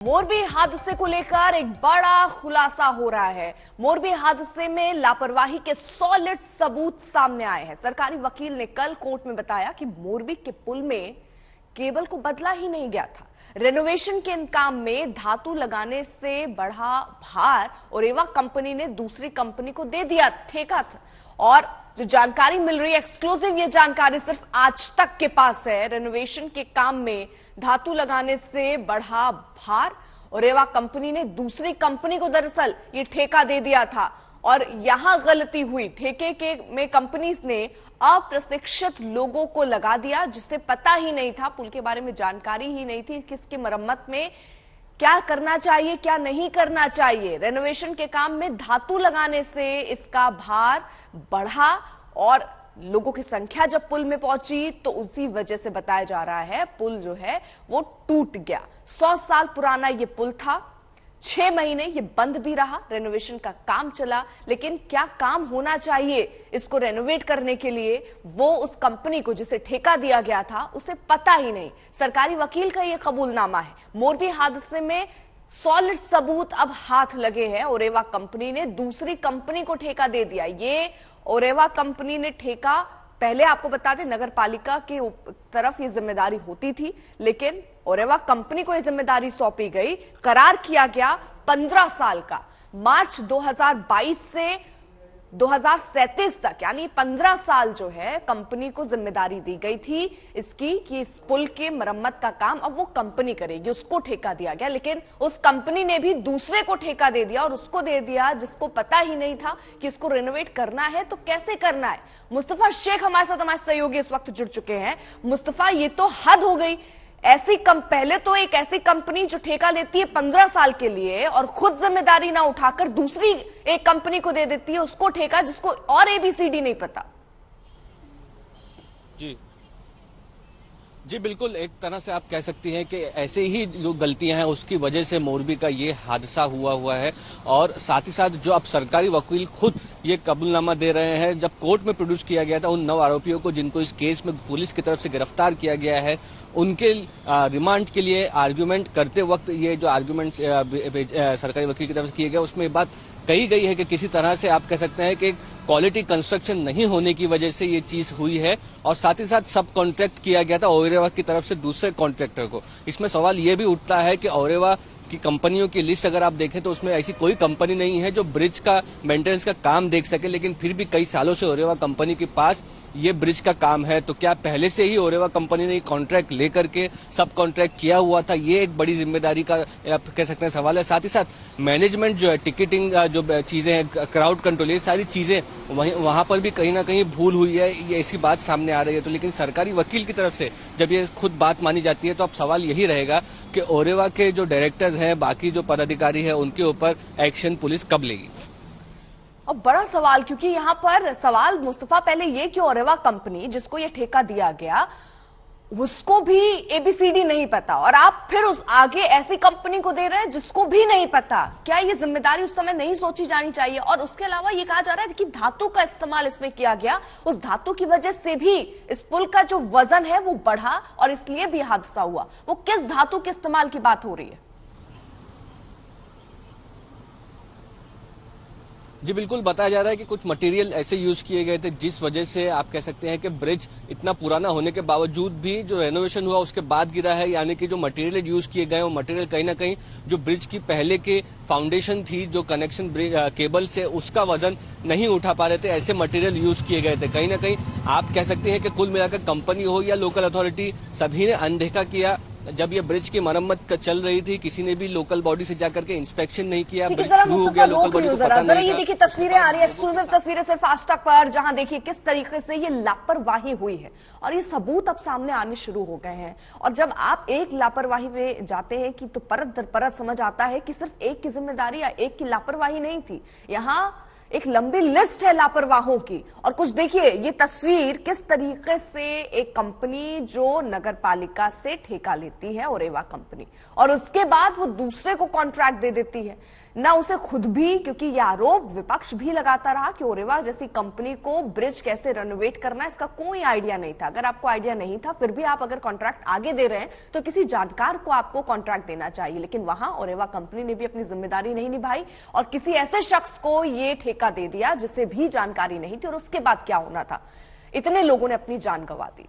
मोरबी हादसे को लेकर एक बड़ा खुलासा हो रहा है। मोरबी हादसे में लापरवाही के सॉलिड सबूत सामने आए हैं। सरकारी वकील ने कल कोर्ट में बताया कि मोरबी के पुल में केबल को बदला ही नहीं गया था। रेनोवेशन के काम में धातु लगाने से बढ़ा भार और एवा कंपनी ने दूसरी कंपनी को दे दिया ठेका था। और जो जानकारी मिल रही है एक्सक्लूसिव, ये जानकारी सिर्फ आज तक के पास है। रेनोवेशन के काम में धातु लगाने से बढ़ा भार और एवा कंपनी ने दूसरी कंपनी को दरअसल ये ठेका दे दिया था और यहां गलती हुई। ठेके के में कंपनी ने अप्रशिक्षित लोगों को लगा दिया जिसे पता ही नहीं था, पुल के बारे में जानकारी ही नहीं थी किसकी मरम्मत में क्या करना चाहिए क्या नहीं करना चाहिए। रेनोवेशन के काम में धातु लगाने से इसका भार बढ़ा और लोगों की संख्या जब पुल में पहुंची तो उसी वजह से बताया जा रहा है पुल जो है वो टूट गया। 100 साल पुराना ये पुल था, 6 महीने ये बंद भी रहा। रेनोवेशन का काम चला, लेकिन क्या काम होना चाहिए इसको रेनोवेट करने के लिए वो उस कंपनी को जिसे ठेका दिया गया था उसे पता ही नहीं। सरकारी वकील का ये कबूलनामा है। मोरबी हादसे में सॉलिड सबूत अब हाथ लगे हैं। ओरेवा कंपनी ने दूसरी कंपनी को ठेका दे दिया। ये ओरेवा कंपनी ने ठेका, पहले आपको बता दें नगर पालिका के तरफ ये जिम्मेदारी होती थी, लेकिन ओरेवा कंपनी को ये जिम्मेदारी सौंपी गई। करार किया गया 15 साल का। मार्च 2022 से 2037 तक यानी 15 साल जो है कंपनी को जिम्मेदारी दी गई थी इसकी कि इस पुल के मरम्मत का काम अब वो कंपनी करेगी, उसको ठेका दिया गया। लेकिन उस कंपनी ने भी दूसरे को ठेका दे दिया और उसको दे दिया जिसको पता ही नहीं था कि इसको रेनोवेट करना है तो कैसे करना है। मुस्तफा शेख हमारे साथ हमारे सहयोगी इस वक्त जुड़ चुके हैं। मुस्तफा, ये तो हद हो गई। पहले तो एक ऐसी कंपनी जो ठेका लेती है 15 साल के लिए और खुद जिम्मेदारी ना उठाकर दूसरी एक कंपनी को दे देती है उसको ठेका जिसको और एबीसीडी नहीं पता। जी बिल्कुल, एक तरह से आप कह सकती हैं कि ऐसे ही जो गलतियां हैं उसकी वजह से मोरबी का ये हादसा हुआ है। और साथ ही साथ जो अब सरकारी वकील खुद ये कबूलनामा दे रहे हैं, जब कोर्ट में प्रोड्यूस किया गया था उन 9 आरोपियों को जिनको इस केस में पुलिस की तरफ से गिरफ्तार किया गया है, उनके रिमांड के लिए आर्ग्यूमेंट करते वक्त ये जो आर्ग्यूमेंट सरकारी वकील की तरफ से किए गए उसमें ये बात कही गई है कि किसी तरह से आप कह सकते हैं कि क्वालिटी कंस्ट्रक्शन नहीं होने की वजह से ये चीज हुई है। और साथ ही साथ सब कॉन्ट्रैक्ट किया गया था ओरेवा की तरफ से दूसरे कॉन्ट्रैक्टर को। इसमें सवाल ये भी उठता है कि ओरेवा की कंपनियों की लिस्ट अगर आप देखें तो उसमें ऐसी कोई कंपनी नहीं है जो ब्रिज का मेंटेनेंस का काम देख सके, लेकिन फिर भी कई सालों से ओरेवा कंपनी के पास ये ब्रिज का काम है। तो क्या पहले से ही ओरेवा कंपनी ने कॉन्ट्रैक्ट लेकर के सब कॉन्ट्रैक्ट किया हुआ था? ये एक बड़ी जिम्मेदारी का आप कह सकते हैं सवाल है। साथ ही साथ मैनेजमेंट जो है, टिकटिंग जो चीजें हैं, क्राउड कंट्रोल, ये सारी चीजें वहां पर भी कहीं ना कहीं भूल हुई है, ये ऐसी बात सामने आ रही है। तो लेकिन सरकारी वकील की तरफ से जब ये खुद बात मानी जाती है तो अब सवाल यही रहेगा कि ओरेवा के जो डायरेक्टर्स हैं, बाकी जो पदाधिकारी है, उनके ऊपर एक्शन पुलिस कब लेगी? और बड़ा सवाल, क्योंकि यहां पर सवाल मुस्तफा पहले ये कि ओरेवा कंपनी जिसको ये ठेका दिया गया उसको भी एबीसीडी नहीं पता और आप फिर उस आगे ऐसी कंपनी को दे रहे हैं जिसको भी नहीं पता। क्या ये जिम्मेदारी उस समय नहीं सोची जानी चाहिए? और उसके अलावा ये कहा जा रहा है कि धातु का इस्तेमाल इसमें किया गया, उस धातु की वजह से भी इस पुल का जो वजन है वो बढ़ा और इसलिए भी हादसा हुआ। वो किस धातु के इस्तेमाल की बात हो रही है? जी बिल्कुल, बताया जा रहा है कि कुछ मटेरियल ऐसे यूज किए गए थे जिस वजह से आप कह सकते हैं कि ब्रिज इतना पुराना होने के बावजूद भी जो रेनोवेशन हुआ उसके बाद गिरा है। यानी कि जो मटेरियल यूज किए गए वो मटेरियल कहीं ना कहीं जो ब्रिज की पहले के फाउंडेशन थी, जो कनेक्शन केबल से, उसका वजन नहीं उठा पा रहे थे, ऐसे मटेरियल यूज किए गए थे। कहीं ना कहीं आप कह सकते हैं कि कुल मिलाकर कंपनी हो या लोकल अथॉरिटी, सभी ने अनदेखा किया। जब ये ब्रिज की मरम्मत चल रही थी किसी ने भी लोकल बॉडी से जाकर के इंस्पेक्शन नहीं किया। ब्रिज शुरू हो गया, लोकल बॉडी को पता नहीं था। ये देखिए तस्वीरें आ रही है, एक्सक्लूसिव तस्वीरें सिर्फ फास्टैग पर, जहां देखिए किस तरीके से ये लापरवाही हुई है और ये सबूत अब सामने आने शुरू हो गए हैं। और जब आप एक लापरवाही में जाते हैं कि तो परत दर परत समझ आता है कि सिर्फ एक की जिम्मेदारी या एक की लापरवाही नहीं थी, यहाँ एक लंबी लिस्ट है लापरवाहों की। और कुछ देखिए ये तस्वीर किस तरीके से एक कंपनी जो नगर पालिका से ठेका लेती है, ओरेवा कंपनी, और उसके बाद वो दूसरे को कॉन्ट्रैक्ट दे देती है। ना उसे खुद भी, क्योंकि यह आरोप विपक्ष भी लगाता रहा कि ओरेवा जैसी कंपनी को ब्रिज कैसे रेनोवेट करना है इसका कोई आइडिया नहीं था। अगर आपको आइडिया नहीं था फिर भी आप अगर कॉन्ट्रैक्ट आगे दे रहे हैं तो किसी जानकार को आपको कॉन्ट्रैक्ट देना चाहिए, लेकिन वहां ओरेवा कंपनी ने भी अपनी जिम्मेदारी नहीं निभाई और किसी ऐसे शख्स को यह ठेका दे दिया जिसे भी जानकारी नहीं थी। और उसके बाद क्या होना था, इतने लोगों ने अपनी जान गंवा दी।